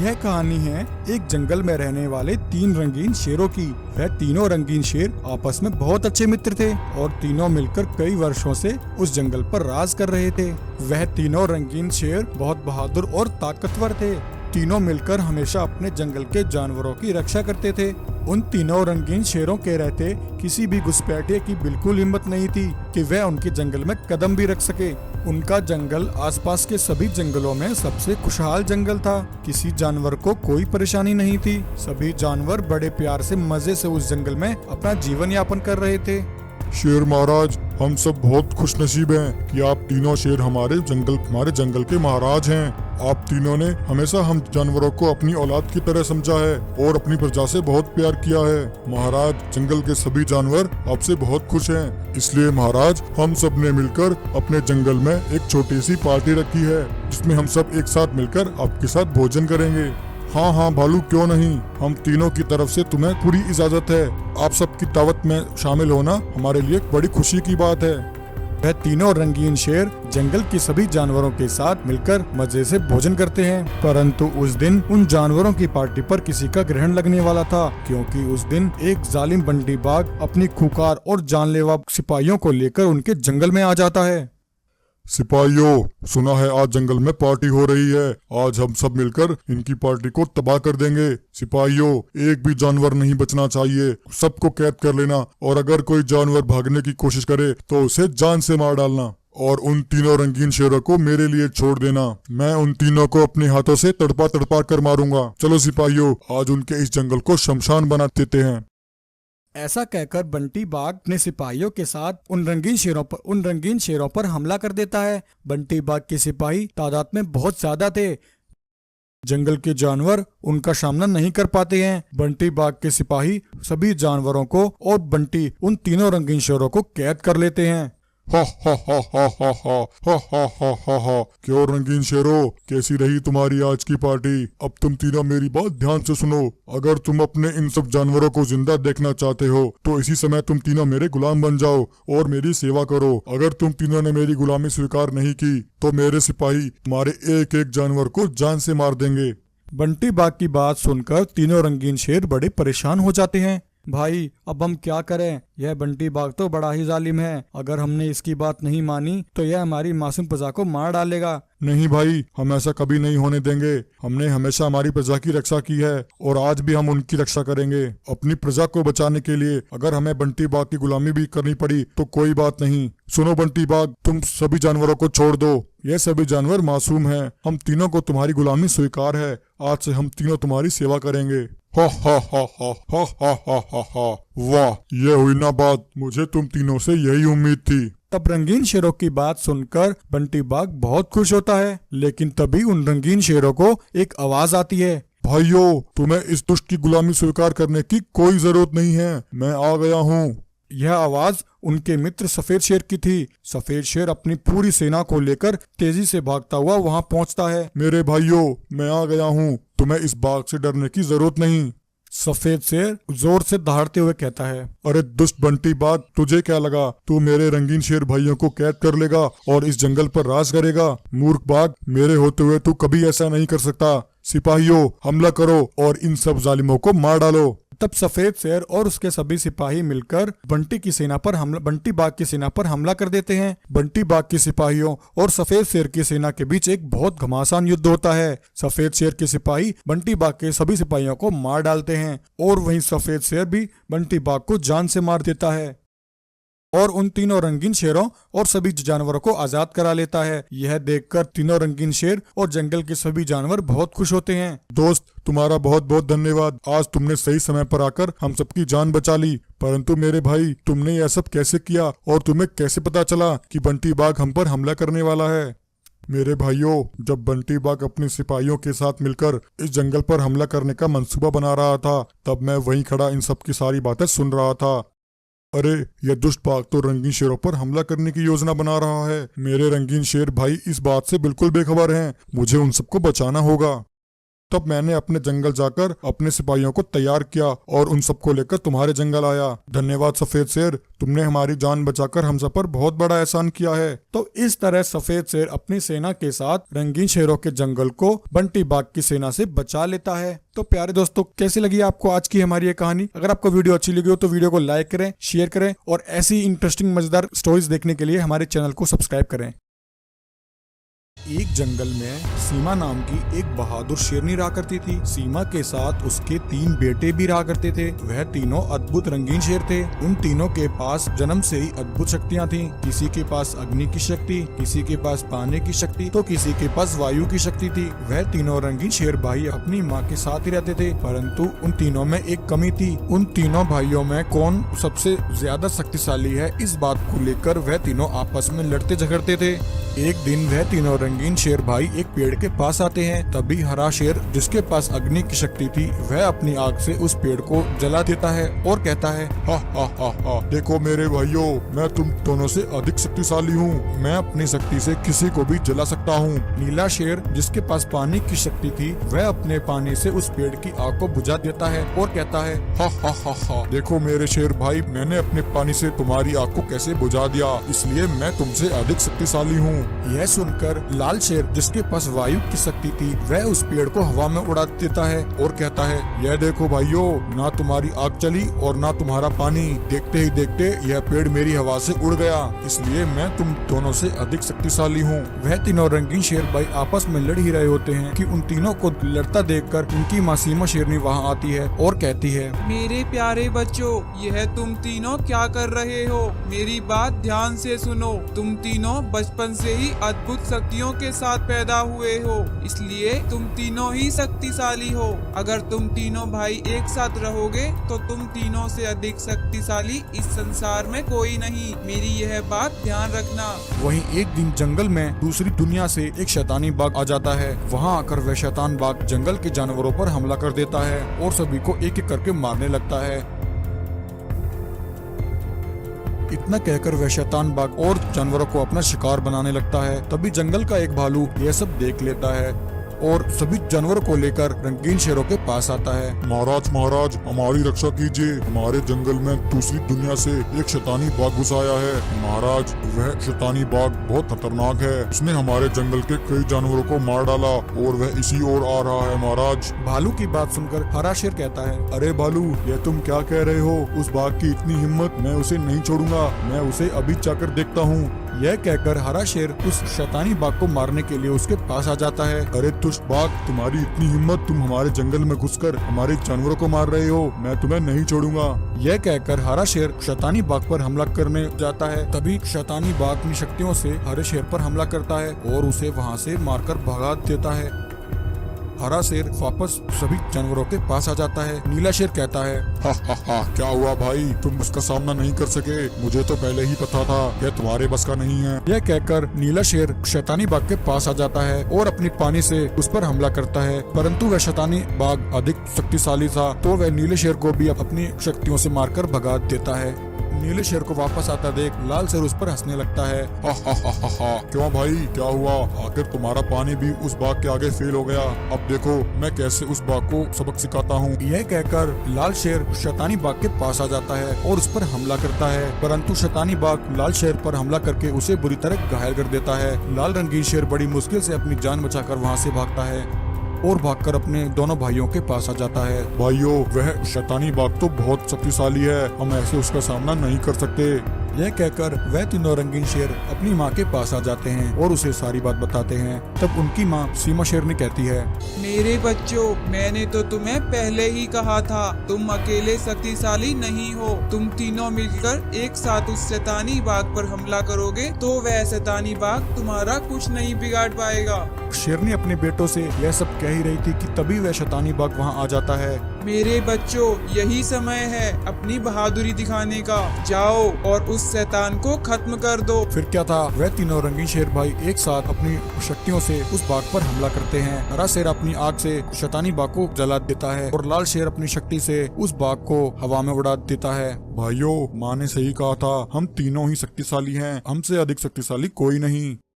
यह कहानी है एक जंगल में रहने वाले 3 रंगीन शेरों की। वह तीनों रंगीन शेर आपस में बहुत अच्छे मित्र थे और तीनों मिलकर कई वर्षों से उस जंगल पर राज कर रहे थे। वह तीनों रंगीन शेर बहुत बहादुर और ताकतवर थे। तीनों मिलकर हमेशा अपने जंगल के जानवरों की रक्षा करते थे। उन तीनों रंगीन शेरों के रहते किसी भी घुसपैठिए की बिल्कुल हिम्मत नहीं थी कि वह उनके जंगल में कदम भी रख सके। उनका जंगल आसपास के सभी जंगलों में सबसे खुशहाल जंगल था। किसी जानवर को कोई परेशानी नहीं थी। सभी जानवर बड़े प्यार से मजे से उस जंगल में अपना जीवन यापन कर रहे थे। शेर महाराज, हम सब बहुत खुशनसीब हैं कि आप तीनों शेर हमारे जंगल के महाराज हैं। आप तीनों ने हमेशा हम जानवरों को अपनी औलाद की तरह समझा है और अपनी प्रजा से बहुत प्यार किया है। महाराज, जंगल के सभी जानवर आपसे बहुत खुश हैं। इसलिए महाराज, हम सब ने मिलकर अपने जंगल में एक छोटी सी पार्टी रखी है जिसमें हम सब एक साथ मिलकर आपके साथ भोजन करेंगे। हाँ हाँ भालू, क्यों नहीं। हम तीनों की तरफ से तुम्हें पूरी इजाजत है। आप सबकी दावत में शामिल होना हमारे लिए एक बड़ी खुशी की बात है। वह तीनों रंगीन शेर जंगल के सभी जानवरों के साथ मिलकर मजे से भोजन करते हैं। परंतु उस दिन उन जानवरों की पार्टी पर किसी का ग्रहण लगने वाला था, क्योंकि उस दिन एक जालिम बंटी बाघ अपनी खूंखार और जानलेवा सिपाहियों को लेकर उनके जंगल में आ जाता है। सिपाहियों, सुना है आज जंगल में पार्टी हो रही है। आज हम सब मिलकर इनकी पार्टी को तबाह कर देंगे। सिपाहियों, एक भी जानवर नहीं बचना चाहिए। सबको कैद कर लेना और अगर कोई जानवर भागने की कोशिश करे तो उसे जान से मार डालना और उन तीनों रंगीन शेरों को मेरे लिए छोड़ देना। मैं उन तीनों को अपने हाथों से तड़पा तड़पा कर मारूंगा। चलो सिपाहियों, आज उनके इस जंगल को शमशान बना देते हैं। ऐसा कहकर बंटी बाघ अपने सिपाहियों के साथ उन रंगीन शेरों पर हमला कर देता है। बंटी बाघ के सिपाही तादाद में बहुत ज्यादा थे। जंगल के जानवर उनका सामना नहीं कर पाते हैं। बंटी बाघ के सिपाही सभी जानवरों को और बंटी उन तीनों रंगीन शेरों को कैद कर लेते हैं। हा हा हा हा हा हा हा हा हा हा हा। क्यों रंगीन शेरों, कैसी रही तुम्हारी आज की पार्टी? अब तुम तीनों मेरी बात ध्यान से सुनो। अगर तुम अपने इन सब जानवरों को जिंदा देखना चाहते हो तो इसी समय तुम तीनों मेरे गुलाम बन जाओ और मेरी सेवा करो। अगर तुम तीनों ने मेरी गुलामी स्वीकार नहीं की तो मेरे सिपाही तुम्हारे एक एक जानवर को जान से मार देंगे। बंटी बाघ की बात सुनकर तीनों रंगीन शेर बड़े परेशान हो जाते हैं। भाई, अब हम क्या करें? यह बंटी बाघ तो बड़ा ही जालिम है। अगर हमने इसकी बात नहीं मानी तो यह हमारी मासूम प्रजा को मार डालेगा। नहीं भाई, हम ऐसा कभी नहीं होने देंगे। हमने हमेशा हमारी प्रजा की रक्षा की है और आज भी हम उनकी रक्षा करेंगे। अपनी प्रजा को बचाने के लिए अगर हमें बंटी बाघ की गुलामी भी करनी पड़ी तो कोई बात नहीं। सुनो बंटी बाघ, तुम सभी जानवरों को छोड़ दो। ये सभी जानवर मासूम हैं। हम तीनों को तुम्हारी गुलामी स्वीकार है। आज से हम तीनों तुम्हारी सेवा करेंगे। हा हा हा हा हा हा हा हा हा। वाह, ये हुई ना बात। मुझे तुम तीनों से यही उम्मीद थी। तब रंगीन शेरों की बात सुनकर बंटी बाघ बहुत खुश होता है। लेकिन तभी उन रंगीन शेरों को एक आवाज आती है। भाइयों, तुम्हें इस दुष्ट की गुलामी स्वीकार करने की कोई जरूरत नहीं है। मैं आ गया हूँ। यह आवाज उनके मित्र सफेद शेर की थी। सफेद शेर अपनी पूरी सेना को लेकर तेजी से भागता हुआ वहां पहुंचता है। मेरे भाइयों, मैं आ गया हूँ। तुम्हें इस बाघ से डरने की जरूरत नहीं। सफेद शेर जोर से दहाड़ते हुए कहता है। अरे दुष्ट बंटी बाघ, तुझे क्या लगा तू मेरे रंगीन शेर भाइयों को कैद कर लेगा और इस जंगल पर राज करेगा? मूर्ख बाघ, मेरे होते हुए तू कभी ऐसा नहीं कर सकता। सिपाहियों, हमला करो और इन सब जालिमों को मार डालो। तब सफेद शेर और उसके सभी सिपाही मिलकर बंटी बाघ की सेना पर हमला कर देते हैं। बंटी बाघ के सिपाहियों और सफेद शेर की सेना के बीच एक बहुत घमासान युद्ध होता है। सफेद शेर के सिपाही बंटी बाघ के सभी सिपाहियों को मार डालते हैं और वहीं सफेद शेर भी बंटी बाघ को जान से मार देता है और उन तीनों रंगीन शेरों और सभी जानवरों को आजाद करा लेता है। यह देखकर तीनों रंगीन शेर और जंगल के सभी जानवर बहुत खुश होते हैं। दोस्त, तुम्हारा बहुत बहुत धन्यवाद। आज तुमने सही समय पर आकर हम सबकी जान बचा ली। परंतु मेरे भाई, तुमने यह सब कैसे किया और तुम्हें कैसे पता चला कि बंटी बाघ हम पर हमला करने वाला है? मेरे भाइयों, जब बंटी बाघ अपने सिपाहियों के साथ मिलकर इस जंगल पर हमला करने का मंसूबा बना रहा था, तब मैं वहीं खड़ा इन सब की सारी बातें सुन रहा था। अरे, यह दुष्ट बाघ तो रंगीन शेरों पर हमला करने की योजना बना रहा है। मेरे रंगीन शेर भाई इस बात से बिल्कुल बेखबर हैं। मुझे उन सबको बचाना होगा। तब मैंने अपने जंगल जाकर अपने सिपाहियों को तैयार किया और उन सबको लेकर तुम्हारे जंगल आया। धन्यवाद सफेद शेर, तुमने हमारी जान बचाकर हम सब पर बहुत बड़ा एहसान किया है। तो इस तरह सफेद शेर अपनी सेना के साथ रंगीन शेरों के जंगल को बंटी बाघ की सेना से बचा लेता है। तो प्यारे दोस्तों, कैसी लगी आपको आज की हमारी ये कहानी? अगर आपको वीडियो अच्छी लगी हो तो वीडियो को लाइक करें, शेयर करें और ऐसी इंटरेस्टिंग मजेदार स्टोरीज देखने के लिए हमारे चैनल को सब्सक्राइब करें। एक जंगल में सीमा नाम की एक बहादुर शेरनी रहा करती थी। सीमा के साथ उसके 3 बेटे भी रहा करते थे। वह तीनों अद्भुत रंगीन शेर थे। उन तीनों के पास जन्म से ही अद्भुत शक्तियाँ थीं। किसी के पास अग्नि की शक्ति, किसी के पास पानी की शक्ति, तो किसी के पास वायु की शक्ति थी। वह तीनों रंगीन शेर भाई अपनी माँ के साथ ही रहते थे, परंतु उन तीनों में एक कमी थी। उन तीनों भाइयों में कौन सबसे ज्यादा शक्तिशाली है, इस बात को लेकर वह तीनों आपस में लड़ते झगड़ते थे। एक दिन वह तीनों रंगीन शेर भाई एक पेड़ के पास आते हैं। तभी हरा शेर, जिसके पास अग्नि की शक्ति थी, वह अपनी आग से उस पेड़ को जला देता है और कहता है, हा हा हा हा, देखो मेरे भाइयों, मैं तुम दोनों से अधिक शक्तिशाली हूँ। मैं अपनी शक्ति से किसी को भी जला सकता हूँ। नीला शेर, जिसके पास पानी की शक्ति थी, वह अपने पानी से उस पेड़ की आग को बुझा देता है और कहता है, हा हा हा हा, देखो मेरे शेर भाई, मैंने अपने पानी से तुम्हारी आग को कैसे बुझा दिया, इसलिए मैं तुमसे अधिक शक्तिशाली हूँ। यह सुनकर लाल शेर, जिसके पास वायु की शक्ति थी, वह उस पेड़ को हवा में उड़ा देता है और कहता है, यह देखो भाइयों, ना तुम्हारी आग चली और ना तुम्हारा पानी। देखते ही देखते यह पेड़ मेरी हवा से उड़ गया, इसलिए मैं तुम दोनों से अधिक शक्तिशाली हूँ। वह तीनों रंगीन शेर भाई आपस में लड़ ही रहे होते हैं कि उन तीनों को लड़ता देखकर उनकी माँ सीमा शेरनी वहाँ आती है और कहती है, मेरे प्यारे बच्चों, यह तुम तीनों क्या कर रहे हो? मेरी बात ध्यान से सुनो। तुम तीनों बचपन से ही अद्भुत शक्तियों के साथ पैदा हुए हो, इसलिए तुम तीनों ही शक्तिशाली हो। अगर तुम तीनों भाई एक साथ रहोगे तो तुम तीनों से अधिक शक्तिशाली इस संसार में कोई नहीं। मेरी यह बात ध्यान रखना। वहीं एक दिन जंगल में दूसरी दुनिया से एक शैतानी बाघ आ जाता है। वहां आकर वह शैतान बाघ जंगल के जानवरों पर हमला कर देता है और सभी को एक एक करके मारने लगता है। इतना कहकर वह शैतान बाघ और जानवरों को अपना शिकार बनाने लगता है। तभी जंगल का एक भालू यह सब देख लेता है और सभी जानवरों को लेकर रंगीन शेरों के पास आता है। महाराज महाराज, हमारी रक्षा कीजिए। हमारे जंगल में दूसरी दुनिया से एक शैतानी बाघ घुस आया है। महाराज, वह शैतानी बाघ बहुत खतरनाक है। उसने हमारे जंगल के कई जानवरों को मार डाला और वह इसी ओर आ रहा है महाराज। भालू की बात सुनकर हरा शेर कहता है, अरे भालू, यह तुम क्या कह रहे हो? उस बाघ की इतनी हिम्मत, मैं उसे नहीं छोड़ूंगा। मैं उसे अभी जाकर देखता हूँ। यह कहकर हरा शेर उस शैतानी बाघ को मारने के लिए उसके पास आ जाता है। अरे दुष्ट बाघ, तुम्हारी इतनी हिम्मत, तुम हमारे जंगल में घुसकर हमारे जानवरों को मार रहे हो। मैं तुम्हें नहीं छोड़ूंगा। यह कहकर हरा शेर शैतानी बाघ पर हमला करने जाता है। तभी शैतानी बाघ अपनी शक्तियों से हरे शेर पर हमला करता है और उसे वहां से मारकर भगा देता है। हरा शेर वापस सभी जानवरों के पास आ जाता है। नीला शेर कहता है, हा हा हा, क्या हुआ भाई? तुम उसका सामना नहीं कर सके? मुझे तो पहले ही पता था यह तुम्हारे बस का नहीं है। यह कहकर नीला शेर शैतानी बाघ के पास आ जाता है और अपनी पानी से उस पर हमला करता है, परंतु वह शैतानी बाघ अधिक शक्तिशाली था, तो वह नीले शेर को भी अपनी शक्तियों से मारकर भगा देता है। नीले शेर को वापस आता देख लाल शेर उस पर हंसने लगता है। हा हा हा हा हा, क्यों भाई, क्या हुआ? आखिर तुम्हारा पानी भी उस बाघ के आगे फेल हो गया। अब देखो मैं कैसे उस बाघ को सबक सिखाता हूँ। यह कहकर लाल शेर शैतानी बाघ के पास आ जाता है और उस पर हमला करता है, परंतु शैतानी बाघ लाल शेर पर हमला करके उसे बुरी तरह घायल कर देता है। लाल रंगीन शेर बड़ी मुश्किल से अपनी जान बचाकर वहाँ से भागता है और भागकर अपने दोनों भाइयों के पास आ जाता है। भाइयों, वह शैतानी बाघ तो बहुत शक्तिशाली है, हम ऐसे उसका सामना नहीं कर सकते। यह कहकर वह तीनों रंगीन शेर अपनी माँ के पास आ जाते हैं और उसे सारी बात बताते हैं। तब उनकी माँ सीमा शेरनी कहती है, मेरे बच्चों, मैंने तो तुम्हें पहले ही कहा था, तुम अकेले शक्तिशाली नहीं हो। तुम तीनों मिलकर एक साथ उस शैतानी बाघ पर हमला करोगे तो वह शैतानी बाघ तुम्हारा कुछ नहीं बिगाड़ पाएगा। शेरनी अपने बेटों से यह सब कह ही रही थी कि तभी वह शैतानी बाघ वहाँ आ जाता है। मेरे बच्चों, यही समय है अपनी बहादुरी दिखाने का। जाओ और उस शैतान को खत्म कर दो। फिर क्या था, वह तीनों रंगीन शेर भाई एक साथ अपनी शक्तियों से उस बाघ पर हमला करते हैं। हरा शेर अपनी आग से शैतानी बाघ को जला देता है और लाल शेर अपनी शक्ति से उस बाघ को हवा में उड़ा देता है। भाइयों, माँ ने सही कहा था, हम तीनों ही शक्तिशाली हैं, हमसे अधिक शक्तिशाली कोई नहीं।